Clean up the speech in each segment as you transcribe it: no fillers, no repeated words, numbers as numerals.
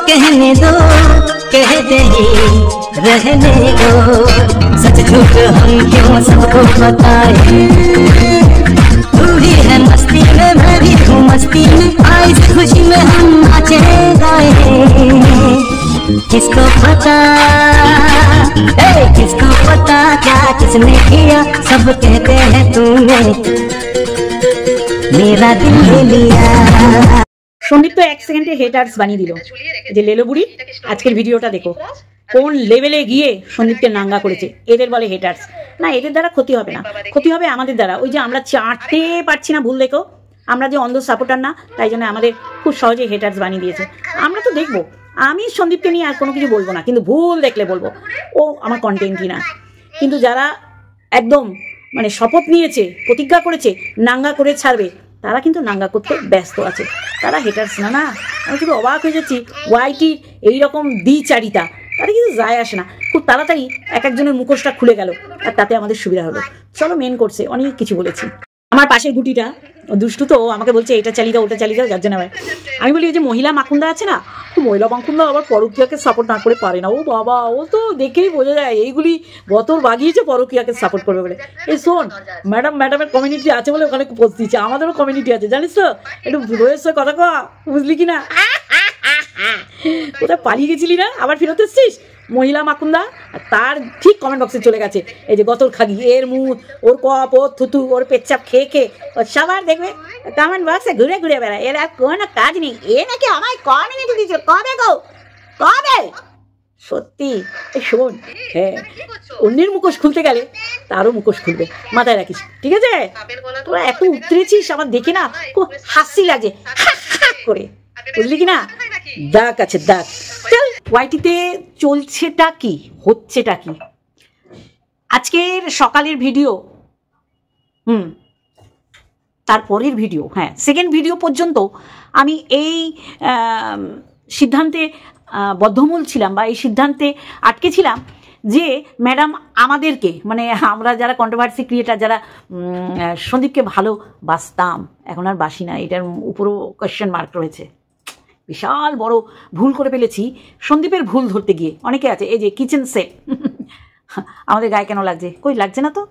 कहने दो, कहते ही रहने दो। सच झूठ हम क्यों सबको बताए, तू भी है मस्ती में मैं भी हूँ मस्ती में, आई इस खुशी में हम नाचे गाए। किसको पता, किसको पता क्या किसने किया, सब कहते हैं तूने मेरा दिल ले लिया। সন্দীপ তো এক সেকেন্ডে হেটার্স বানিয়ে দিল যে লেলো বুড়ি। আজকের ভিডিওটা দেখো কোন লেভেলে গিয়ে সন্দীপকে নাঙ্গা করেছে। এদের বলে হেটার্স না, এদের দ্বারা ক্ষতি হবে না, ক্ষতি হবে আমাদের দ্বারা। ওই যে আমরা চাটতে পারছি না, ভুল দেখো, আমরা যে অন্ধ সাপোর্টার না, তাই জন্য আমাদের খুব সহজে হেটার্স বানিয়ে দিয়েছে। আমরা তো দেখবো, আমি সন্দীপকে নিয়ে আর কোনো কিছু বলবো না, কিন্তু ভুল দেখলে বলবো ও আমার কন্টেন্টই না। কিন্তু যারা একদম মানে শপথ নিয়েছে, প্রতিজ্ঞা করেছে নাঙ্গা করে ছাড়বে, তারা কিন্তু নাঙ্গা করতে ব্যস্ত আছে, তারা হেটার্স না। না, আমি শুধু অবাক হয়ে যাচ্ছি ওয়াইটির এইরকম দ্বিচারিতা, তারা কিন্তু যায় আসে না। খুব তাড়াতাড়ি এক একজনের মুখোশটা খুলে গেল, আর তাতে আমাদের সুবিধা হলো। চলো, মেন করছে অনেক কিছু বলেছি। আমার পাশের গুটিটা দুষ্টু তো আমাকে বলছে এটা চালিয়ে দাও ওটা চালিয়ে দাও, যার জন্য আমি বলি ওই যে মহিলা মাকুন্দা আছে না, মহিলা মাকুন্দা আবার পরকীয়াকে সাপোর্ট না করে পারে না। ও বাবা, ও তো দেখেই বোঝা যায় এইগুলি বতর বাগিয়েছে পরকীয়াকে সাপোর্ট করবে বলে। এই শোন, ম্যাডামের কমিউনিটি আছে বলে ওখানে পোস্ট দিচ্ছে, আমাদেরও কমিউনিটি আছে জানিস তো, একটু রয়ের সঙ্গে কথা কওয়া, বুঝলি কি না? কোথায় পালিয়ে গেছিলি না, আবার ফেরত এসছিস মহিলা মাকুন্দা। তার ঠিক কমেন্ট বক্সে চলে গেছে এই যে গতর খাগি, এর মুখ, ওর কপ, ওর থুতু, ওর পেচ্ছাপ খেয়ে খেয়ে ওর সবার দেখবে কমেন্ট বক্সে ঘুরে ঘুরে বেড়ায়। এর আর কোনো কাজ নেই, এ নাকি আমায় কমিউনিটি দিচ্ছে। কবে গো, কবে? সত্যি শোন, হ্যাঁ, অন্যের মুখোশ খুলতে গেলে তারও মুখোশ খুলবে, মাথায় রাখিস, ঠিক আছে? তোরা এত উতরেছিস আমার দেখে না খুব হাসি লাগে করে, বুঝলি কি না? দাগ আছে দাগ। চল, ওয়াইটিতে চলছেটা কি, হচ্ছেটা কি? আজকের সকালের ভিডিও, তারপরের ভিডিও, হ্যাঁ সেকেন্ড ভিডিও পর্যন্ত আমি এই সিদ্ধান্তে বদ্ধমূল ছিলাম, বা এই সিদ্ধান্তে আটকে ছিলাম যে ম্যাডাম আমাদেরকে, মানে আমরা যারা কন্ট্রোভার্সি ক্রিয়েটার, যারা সন্দীপকে ভালোবাসতাম, এখন আর বাসি না, এটার উপরও কোয়েশ্চেন মার্ক রয়েছে। বিশাল বড় ভুল করে ফেলেছি সন্দীপের ভুল ধরতে গিয়ে। অনেকে আছে এই যে কিচেন সেট আমাদের গায়ে কেন লাগছে, কই লাগছে না তো।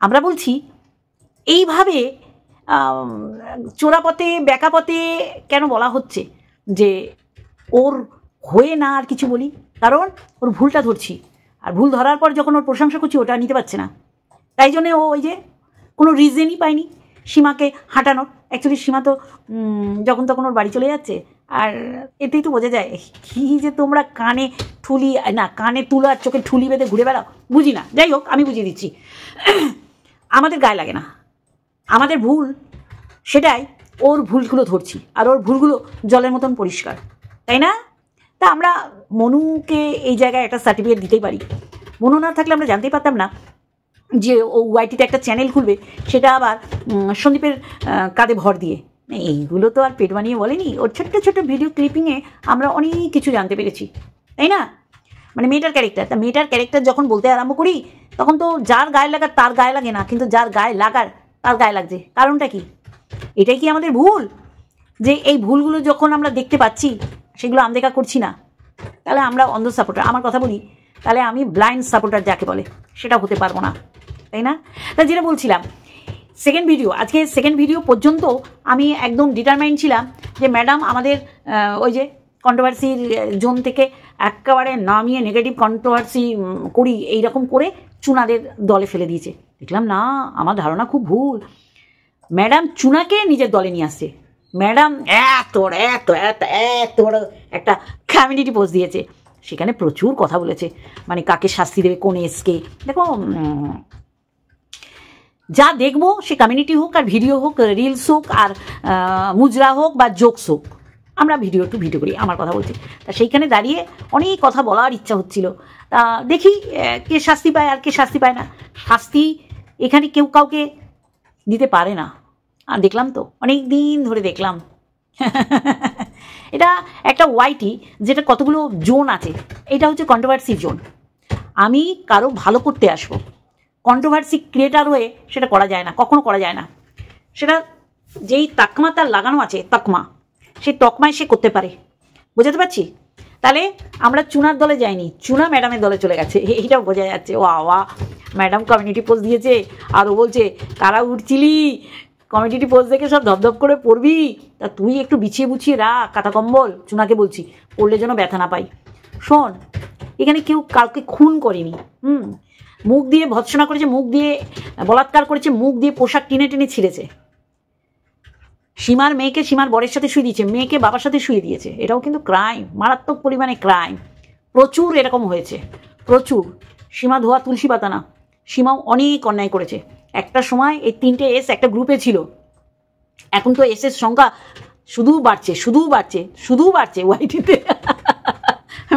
আমরা বলছি এইভাবে চোরাপথে বেকাপথে কেন বলা হচ্ছে যে ওর হয়ে না আর কিছু বলি, কারণ ওর ভুলটা ধরছি, আর ভুল ধরার পর যখন ওর প্রশংসা করছি ওটা নিতে পারছে না, তাই জন্যে ও ওই যে কোনো রিজনই পায়নি সীমাকে হাঁটানোর। অ্যাকচুয়ালি সীমা তো যখন তখন ওর বাড়ি চলে যাচ্ছে, আর এতেই তো বোঝা যায় কি যে তোমরা কানে ঠুলি না, কানে তুলো আর চোখে ঠুলি বেঁধে ঘুরে বেড়াও, বুঝি না। যাই হোক, আমি বুঝিয়ে দিচ্ছি, আমাদের গায়ে লাগে না, আমাদের ভুল সেটাই, ওর ভুলগুলো ধরছি, আর ওর ভুলগুলো জলের মতন পরিষ্কার, তাই না? তা আমরা মনুকে এই জায়গায় একটা সার্টিফিকেট দিতেই পারি। মনু না থাকলে আমরা জানতেই পারতাম না যে ও ওয়াইটিতে একটা চ্যানেল খুলবে, সেটা আবার সন্দীপের কাঁধে ভর দিয়ে। এইগুলো তো আর পেট বানিয়ে বলেনি, ওর ছোট্ট ছোট্ট ভিডিও ক্লিপিংয়ে আমরা অনেক কিছু জানতে পেরেছি, তাই না? মানে মেয়েটার ক্যারেক্টার, তা মেয়েটার ক্যারেক্টার যখন বলতে আরম্ভ করি তখন তো যার গায়ে লাগার তার গায়ে লাগে না, কিন্তু যার গায়ে লাগার তার গায়ে লাগছে। কারণটা কি? এটাই কি আমাদের ভুল? যে এই ভুলগুলো যখন আমরা দেখতে পাচ্ছি সেগুলো আনদেখা করছি না, তাহলে আমরা অন্ধ সাপোর্টার। আমার কথা বলি, তাহলে আমি ব্লাইন্ড সাপোর্টার যাকে বলে সেটা হতে পারবো না, তাই না? তা যেটা বলছিলাম, সেকেন্ড ভিডিও, আজকে সেকেন্ড ভিডিও পর্যন্ত আমি একদম ডিটারমাইন্ড ছিলাম যে ম্যাডাম আমাদের ওই যে কন্ট্রোভার্সির জোন থেকে একেবারে নামিয়ে নেগেটিভ কন্ট্রোভার্সি করি এইরকম করে চুনাদের দলে ফেলে দিয়েছে। দেখলাম না, আমার ধারণা খুব ভুল। ম্যাডাম চুনাকে নিজের দলে নিয়ে আসছে। ম্যাডাম এত এত এত এত বড় একটা কমিউনিটি পোস্ট দিয়েছে, সেখানে প্রচুর কথা বলেছে, মানে কাকে শাস্তি দেবে, কোন এসকে। দেখো, যা দেখবো সে কমিউনিটি হোক আর ভিডিও হোক, রিলস হোক আর মুজরা হোক বা জোকস হোক, আমরা ভিডিও টু ভিডিও করি, আমার কথা বলছি। তা সেইখানে দাঁড়িয়ে অনেক কথা বলার ইচ্ছা হচ্ছিল। তা দেখি কে শাস্তি পায় আর কে শাস্তি পায় না। শাস্তি এখানে কেউ কাউকে দিতে পারে না, আর দেখলাম তো অনেক দিন ধরে দেখলাম এটা একটা ওয়াইটি যেটা কতগুলো জোন আছে, এটা হচ্ছে কন্ট্রোভার্সি জোন। আমি কারো ভালো করতে আসবো, কন্ট্রোভার্সি ক্রিয়েটার হয়ে সেটা করা যায় না, কখনো করা যায় না। সেটা যেই তাকমা তার লাগানো আছে, তকমা, সেই তকমায় সে করতে পারে, বোঝাতে পারছি? তাহলে আমরা চুনার দলে যাইনি, চুনা ম্যাডামের দলে চলে গেছে, এইটাও বোঝা যাচ্ছে। ও আওয়া ম্যাডাম কমিউনিটি পোস্ট দিয়েছে, আর ও বলছে কারা উঠছিলি, কমিউনিটি পোস্ট দেখে সব ধপধপ করে পড়বি, তা তুই একটু বিছিয়ে বুছিয়ে রাখ কাঁথা কম্বল। চুনাকে বলছি পড়লে যেন ব্যথা না পাই। শোন, এখানে কেউ কাউকে খুন করেনি, মুখ দিয়ে ভৎসনা করেছে, মুখ দিয়ে বলাৎকার করেছে, মুখ দিয়ে পোশাক টেনে টেনে ছিঁড়েছে। সীমার মেয়েকে সীমার বরের সাথে শুয়ে দিয়েছে, মেয়েকে বাবার সাথে শুয়ে দিয়েছে, এটাও কিন্তু ক্রাইম, মারাত্মক পরিমাণে ক্রাইম। প্রচুর এরকম হয়েছে, প্রচুর। সীমা ধোয়া তুলসী পাতা না, সীমাও অনেক অন্যায় করেছে। একটা সময় এই 3টে এস একটা গ্রুপে ছিল, এখন তো এসের সংখ্যা শুধু বাড়ছে, শুধু বাড়ছে, শুধু বাড়ছে ওয়াইটিতে।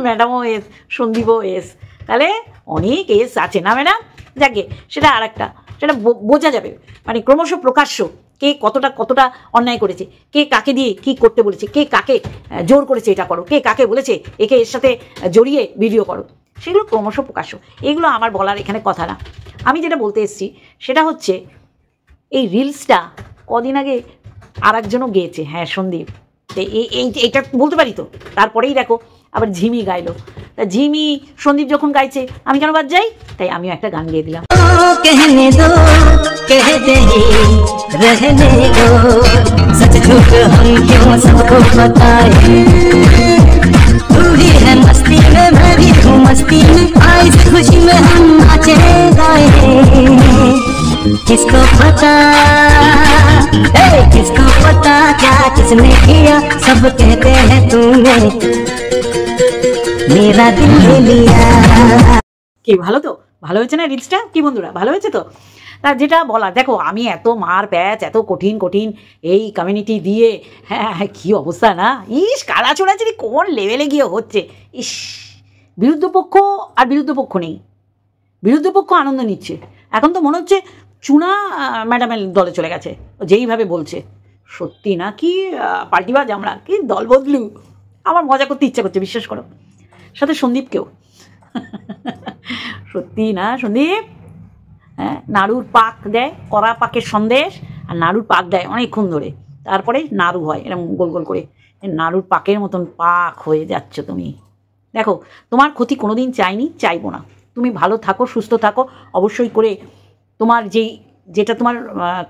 ম্যাডামও এস, সন্দীপও এস, তাহলে অনেক এস আছে না ম্যাডাম? যাকে সেটা আর একটা, সেটা বোঝা যাবে, মানে ক্রমশ প্রকাশ্য কে কতটা অন্যায় করেছে, কে কাকে দিয়ে কি করতে বলেছে, কে কাকে জোর করেছে এটা করো, কে কাকে বলেছে একে এর সাথে জড়িয়ে ভিডিও করো, সেগুলো ক্রমশ প্রকাশ্য। এগুলো আমার বলার এখানে কথা না। আমি যেটা বলতে এসেছি সেটা হচ্ছে এই রিলসটা কদিন আগে আর একজনও গেয়েছে, হ্যাঁ সন্দীপ, এইটা বলতে পারি তো। তারপরেই দেখো আবার ঝিমি গাইলো, তা ঝিমি সন্দীপ যখন গাইছে আমি কেন বাদ যাই, তাই আমিও একটা গান গিয়ে দিলাম। कहने दो कहते ही रहने दो, सच झूठ हम क्यों सबको बताए, तू भी है मस्ती में मैं भी हूँ मस्ती में, आई इस खुशी में हम नाचे गाए, किसको पता किसको पता क्या किसने किया, सब कहते हैं तूने मेरा दिल ले लिया। কি ভালো তো, ভালো হয়েছে না রিলসটা? কি বন্ধুরা ভালো হয়েছে তো? আর যেটা বলার, দেখো আমি এত মার প্যাচ, এত কঠিন কঠিন এই কমিউনিটি দিয়ে, হ্যাঁ কী অবস্থা না, ইস কাড়া ছোড়াছড়ি কোন লেভেলে গিয়ে হচ্ছে। ইস, বিরুদ্ধ পক্ষ আর বিরুদ্ধ পক্ষ নেই, বিরুদ্ধ পক্ষ আনন্দ নিচ্ছে। এখন তো মনে হচ্ছে চুনা ম্যাডামের দলে চলে গেছে যেইভাবে বলছে। সত্যি না কি পাল্টিবাজ আমরা, কি দল বদলু। আমার মজা করতে ইচ্ছা করছে, বিশ্বাস করো, সাথে সন্দীপকেও। সত্যি না সন্দীপ, হ্যাঁ নাড়ুর পাক দেয়, কড়া পাকের সন্দেশ, আর নাড়ুর পাক দেয় অনেকক্ষণ ধরে, তারপরে নাড়ু হয় এরকম গোল গোল করে, নাড়ুর পাকের মতন পাক হয়ে যাচ্ছ তুমি। দেখো তোমার ক্ষতি কোনোদিন চাইনি, চাইবো না, তুমি ভালো থাকো, সুস্থ থাকো, অবশ্যই করে তোমার যেটা তোমার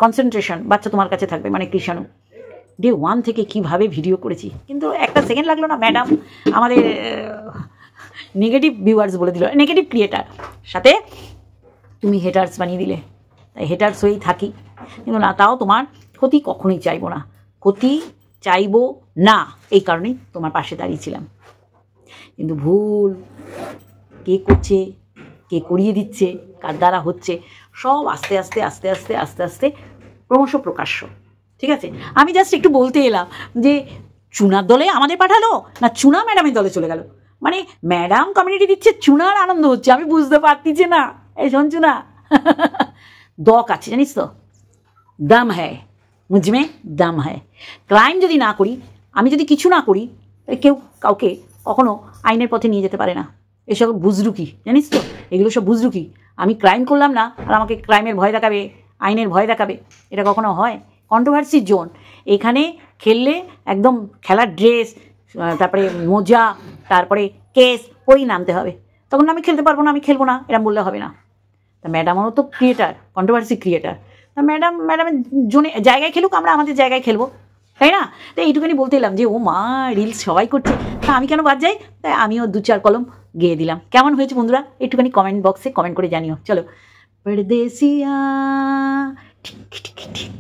কনসেন্ট্রেশন বাচ্চা তোমার কাছে থাকবে, মানে কৃষাণু। ডে 1 থেকে কিভাবে ভিডিও করেছি, কিন্তু একটা সেকেন্ড লাগলো না ম্যাডাম আমাদের নেগেটিভ ভিউয়ার্স বলে দিল, নেগেটিভ ক্রিয়েটার, সাথে তুমি হেটার্স বানিয়ে দিলে, তাই হেটার্স হয়েই থাকি। কিন্তু না, তাও তোমার ক্ষতি কখনোই চাইবো না, ক্ষতি চাইবো না, এই কারণেই তোমার পাশে দাঁড়িয়েছিলাম। কিন্তু ভুল কে করছে, কে করিয়ে দিচ্ছে, কার দ্বারা হচ্ছে, সব আস্তে আস্তে আস্তে আস্তে আস্তে আস্তে ক্রমশ প্রকাশ্য। ঠিক আছে, আমি জাস্ট একটু বলতে এলাম যে চুনার দলে আমাদের পাঠালো না চুনা ম্যাডামের দলে চলে গেল, মানে ম্যাডাম কমিউনিটি দিচ্ছে, চুনার আনন্দ হচ্ছে, আমি বুঝতে পারতেছি না। এই শোন চুনা, দক আছে জানিস তো, দম হ্যায় মুঝমে, দম হ্যায়। ক্রাইম যদি না করি, আমি যদি কিছু না করি, কেউ কাউকে কখনো আইনের পথে নিয়ে যেতে পারে না। এসব বুজরুকি জানিস তো, এগুলো সব বুজরুকি। আমি ক্রাইম করলাম না আর আমাকে ক্রাইমের ভয় দেখাবে, আইনের ভয় দেখাবে, এটা কখনো হয়? কন্ট্রোভার্সি জোন, এখানে খেললে একদম খেলার ড্রেস, তারপরে মোজা, তারপরে কেস পরেই নামতে হবে, তখন আমি খেলতে পারবো না, আমি খেলবো না, এরম বললে হবে না। তা ম্যাডামও তো ক্রিয়েটার, কন্ট্রোভার্সি ক্রিয়েটার, তা ম্যাডামের জোনে জায়গায় খেলুক, আমরা আমাদের জায়গায় খেলবো, তাই না? তাই এইটুখানি বলতে এলাম যে ও মা রিলস সবাই করছে, তা আমি কেন বাদ যাই, তাই আমিও 2-4 কলম গেয়ে দিলাম। কেমন হয়েছে বন্ধুরা একটুখানি কমেন্ট বক্সে কমেন্ট করে জানিও। চলো, পরদেসিয়া ঠিক ঠিক ঠিক।